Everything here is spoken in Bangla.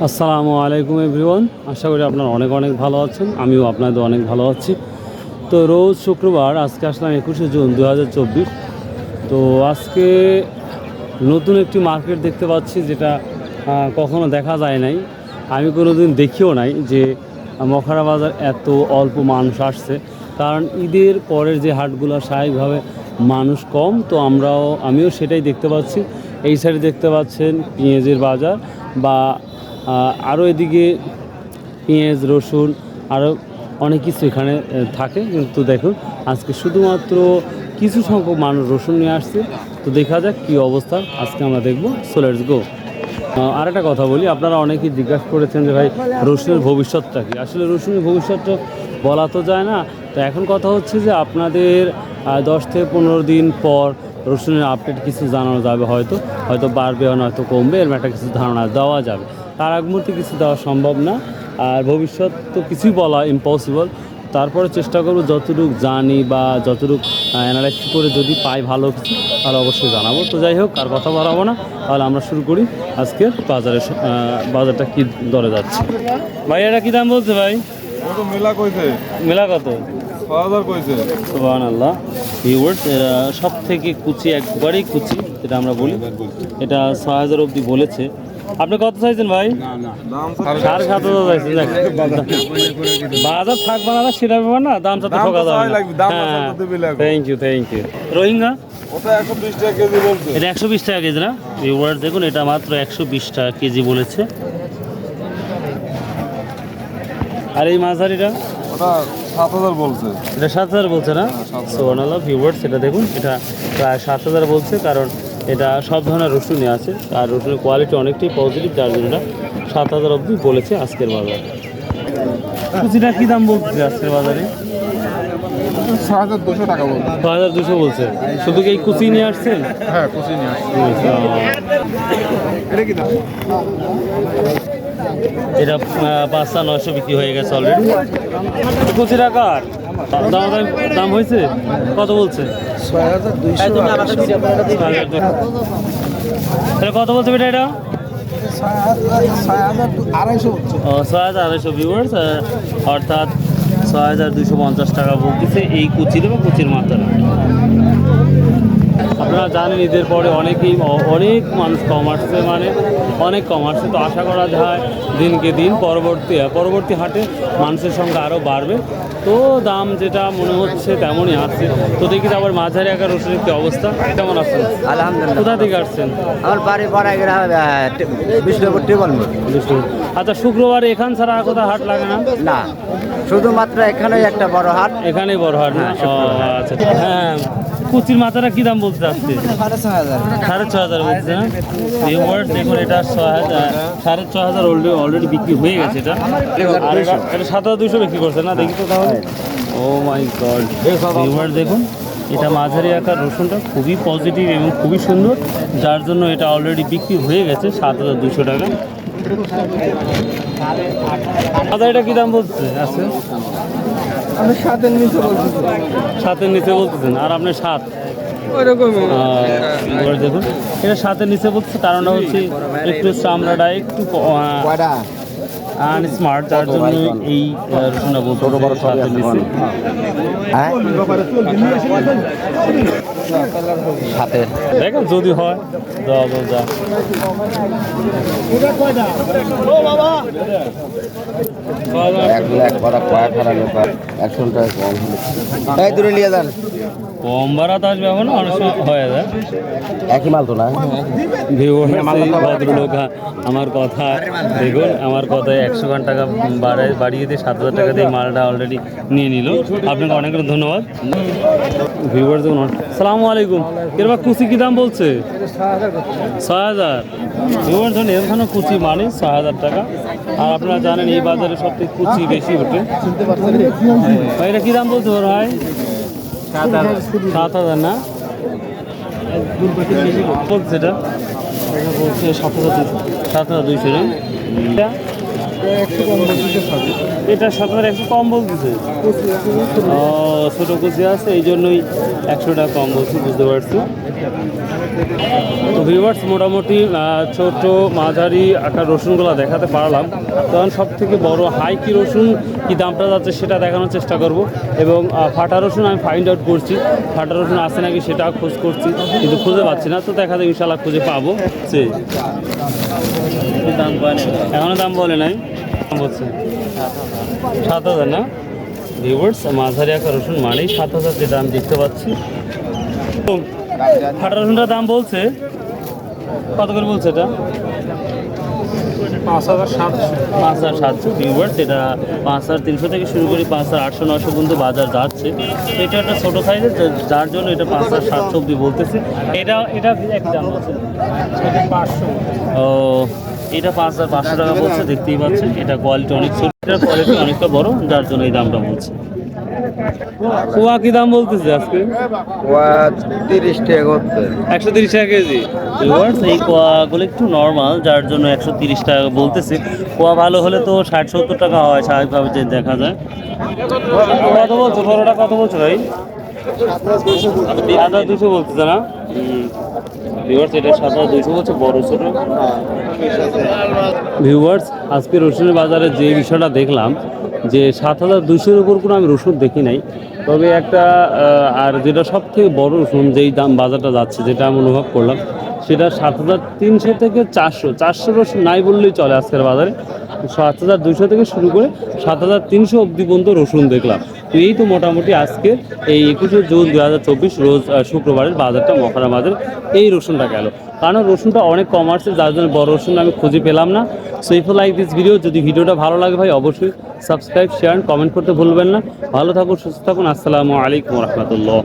আসসালামু আলাইকুম এভরিওয়ান, আশা করি আপনারা অনেক অনেক ভালো আছেন। আমিও আপনাদের অনেক ভালো আছি। তো রোজ শুক্রবার, আজকে আসলাম 21শে জুন 2024। তো আজকে নতুন একটি মার্কেট দেখতে পাচ্ছি, যেটা কখনো দেখা যায় নাই। আমি কোনো দিন দেখিও নাই যে মখারা বাজার এত অল্প মানুষ আসছে। কারণ ঈদের পরের যে হাটগুলো স্বাভাবিকভাবে মানুষ কম, তো আমিও সেটাই দেখতে পাচ্ছি। এই সাইডে দেখতে পাচ্ছেন পেঁয়াজের বাজার, বা আরও এদিকে পেঁয়াজ, রসুন, আরও অনেক কিছু এখানে থাকে। কিন্তু দেখুন আজকে শুধুমাত্র কিছু সংখ্যক মানুষ রসুন নিয়ে আসছে। তো দেখা যাক কী অবস্থা, আজকে আমরা দেখবো। So let's go. আর একটা কথা বলি, আপনারা অনেকেই জিজ্ঞাসা করেছেন যে ভাই রসুনের ভবিষ্যৎটা কী। আসলে রসুনের ভবিষ্যৎটা বলা তো যায় না। তো এখন কথা হচ্ছে যে আপনাদের 10 থেকে 15 দিন পর রসুনের আপডেট কিছু জানানো যাবে, হয়তো বাড়বে, হয়তো কমবে, এর একটা কিছু ধারণা দেওয়া যাবে। তার আগ মুহূর্তে কিছু দেওয়া সম্ভব না, আর ভবিষ্যৎ তো কিছুই বলা ইম্পসিবল। তারপরে চেষ্টা করবো যতটুকু জানি বা যতটুকু অ্যানালাইসিস করে যদি পাই ভালো কিছু, তাহলে অবশ্যই জানাবো। তো যাই হোক, আর কথা বাড়াবো না, তাহলে আমরা শুরু করি আজকের বাজারটা কী দরে যাচ্ছে। ভাই এটা কী দাম বলছে ভাই? মেলা কত? 6000 কইছে। সুবহানাল্লাহ। ভিউয়ার্স, এরা সব থেকে কুচি, একবারেই কুচি যেটা আমরা বলি, এটা 6000 অবধি বলেছে। আপনি কত চাইছেন ভাই? দাম 7,500 চাইছেন। বাজার থাকবে না সেটা ব্যাপার না, দাম সাথে ঠকা যাবে না। Thank you. রোহিঙ্গা ওটা 120 টাকা কেজি বলছে। এটা 120 টাকা কেজি না? ভিউয়ার্স দেখুন, এটা মাত্র 120 টাকা কেজি বলেছে। আর এই মাঝারিটা ওটা 7000 বলছে। এটা 7,000 বলছে না? সুবহানাল্লাহ। ভিউয়ার্স, এটা দেখুন, এটা প্রায় 7,000 বলছে, কারণ এটা সব ধরনের রসুনই আছে, আর রসুনের কোয়ালিটি অনেকটাই পজিটিভ, যার জন্য এটা 7,000 অবধি বলেছে আজকের বাজারে। কুচিটা কী দাম বলছে আজকের বাজারে? 6200 টাকা বলছে। 6200 বলছে। শুধু কি এই কুচি নিয়ে আসছেন? হ্যাঁ, কুচি নিয়ে আসছে। এটা কি দাম? এটা 5,900 বিক্রি হয়ে গেছে অলরেডি। কুচি টাকার দাম হয়েছে কত বলছে? 6200। কত বলছে বেটা এটা? 6250 ভিউয়ার্স, অর্থাৎ 6250 টাকা বলতেছে এই কুচির বা কুচির মাত্রা। আপনারা জানেন ঈদের পরে অনেক মানুষ কম আসছে, মানে অনেক কম আসছে। তো আশা করা যায় দিনকে দিন পরবর্তী হাটে মানুষের সংখ্যা আরও বাড়বে। তো দাম যেটা মনে হচ্ছে তেমনই আসছে। তো দেখি আবার মাঝারি আকার রসুনের কি অবস্থা। কেমন আছেন? আলহামদুলিল্লাহ। কোথা থেকে আসছেন? আমার বাড়ি বিষ্ণুপুর টিবলপুর। আচ্ছা, শুক্রবার এখান ছাড়া আর কোথাও হাট লাগে না? না, শুধুমাত্র এখানেই একটা বড় হাট। এখানেই বড় হাট না? আচ্ছা, হ্যাঁ। কুচির মাথাটা কি দাম বলতে চাচ্ছে? 6,500 বলছে না? ভিউয়ার্স দেখুন, এটা 6,500 অলরেডি বিক্রি হয়ে গেছে। এটা 7,200 বিক্রি করছে না? দেখি তো তাহলে। ও মাই গড। ভিউয়ার্স দেখুন, এটা মাঝারি আকার রসুনটা খুবই পজিটিভ এবং খুবই সুন্দর, যার জন্য এটা অলরেডি বিক্রি হয়ে গেছে 7,200 টাকা। আচ্ছা, এটা কি দাম বলছে আজকে? আমি 7 এর নিচে বলছি। 7-এর নিচে বলতেছেন, আর আপনার 7 ওইরকমই। দেখুন, এটা 7-এর নিচে বলছে, কারণটা হচ্ছে একটু চামড়াটা একটু আনস্মার্ট, যার জন্য এই রসুনটা বলতে 7-এর নিচে। দেখেন যদি হয় দেওয়া যা। কম ভাড়া তো আসবে এখন, অনেক সময় হয়ে যায়। একই মাল তো না। ভদ্রলোক আমার কথা দেখুন, আমার কথায় 100 টাকা বাড়িয়ে দিয়ে 7,000 টাকা দিয়ে মালটা অলরেডি নিয়ে নিল। আপনাকে অনেক অনেক ধন্যবাদ। ভিউয়ার্স দেখুন, আসসালামু আলাইকুম। এরবার কুচি কী দাম বলছে? 6,000। ভিউয়ার্স ধরুন, এখানে কুচি মানে 6,000 টাকা। আর আপনারা জানেন এই বাজারে সবথেকে কুচি বেশি ওঠে। ভাই এটা কী দাম বলছে ওর ভাই? 7,000 না? বলছে এটা বলছে 7,200 না? এটা 7,100 কম বলতেছে। ও ছোটো কুচি আছে, এই জন্যই 100 টাকা কম বলছি, বুঝতে পারছি। তো ভিউয়ার্স মোটামুটি ছোট মাঝারি আকার রসুনগুলো দেখাতে পারলাম। তখন সব থেকে বড় হাই কি রসুন কি দামটা যাচ্ছে সেটা দেখানোর চেষ্টা করব। এবং ফাটা রসুন আমি ফাইন্ড আউট করছি, ফাটা রসুন আছে নাকি সেটা খোঁজ করছি, কিন্তু খুঁজে পাচ্ছি না। তো দেখা যায় ইনশাল্লাহ খুঁজে পাবো। এখনো দাম বলে নাই, দাম বলছে 7,000 না। ভিউয়ার্স মাঝারি আকার রসুন মানেই 7,000 যেটা আমি দেখতে পাচ্ছি। ফাটা রসুনটার দাম বলছে কত করে বলছে এটা? 5,700 ভিউয়ার্স। এটা 5,300 থেকে শুরু করে 5,800-900 পর্যন্ত বাজার যাচ্ছে। এটা একটা ছোটো সাইজের, যার জন্য এটা 5,700 অব্দি বলতেছে। এটা এক দাম বলছে 500। ও এটা 5,500 টাকা বলছে, দেখতেই পাচ্ছেন। এটা কোয়ালিটি অনেক ছোট, এটার কোয়ালিটি অনেকটা বড়, যার জন্য এই দামটা বলছে। কোয়া কি দাম বলতেছে আজকে? 30 টাকা করতে। 130 টাকা কেজি। এই কোয়াগুলো একটু নর্মাল, যার জন্য 130 টাকা বলতেছে। কোয়া ভালো হলে তো 60-70 টাকা হয় স্বাভাবিকভাবে, যে দেখা যায়। কত বলছো বড়টা, কত বলছো ভাই? 7,200 বলতেছে না? ভিউয়ার্স এটা 7,200 বলছে, বড় ছোট। ভিউয়ার্স আজকে রসুনের বাজারে যে বিষয়টা দেখলাম, যে 7,200-র উপর কোনো আমি রসুন দেখি নাই। তবে একটা আর যেটা সব থেকে বড় রসুন যেই দাম বাজারটা যাচ্ছে, যেটা আমি অনুভব করলাম, সেটা 7,300 থেকে 400 রসুন নাই বললেই চলে আজকের বাজারে। 7,200 থেকে শুরু করে 7,300 অবধি পর্যন্ত রসুন দেখলাম। তো এই তো মোটামুটি আজকে এই 21শে জুন 2024 রোজ শুক্রবারের বাজারটা মহড়া বাজার এই রসুনটা গেল। কারণ রসুনটা অনেক কম আসছে, যার জন্য বড় রসুন আমি খুঁজে পেলাম না। So if you like this video, যদি ভিডিওটা ভালো লাগে ভাই অবশ্যই সাবস্ক্রাইব, শেয়ার, কমেন্ট করতে ভুলবেন না। ভালো থাকুন, সুস্থ থাকুন। আসসালামু আলাইকুম রহমতুল্লাহ।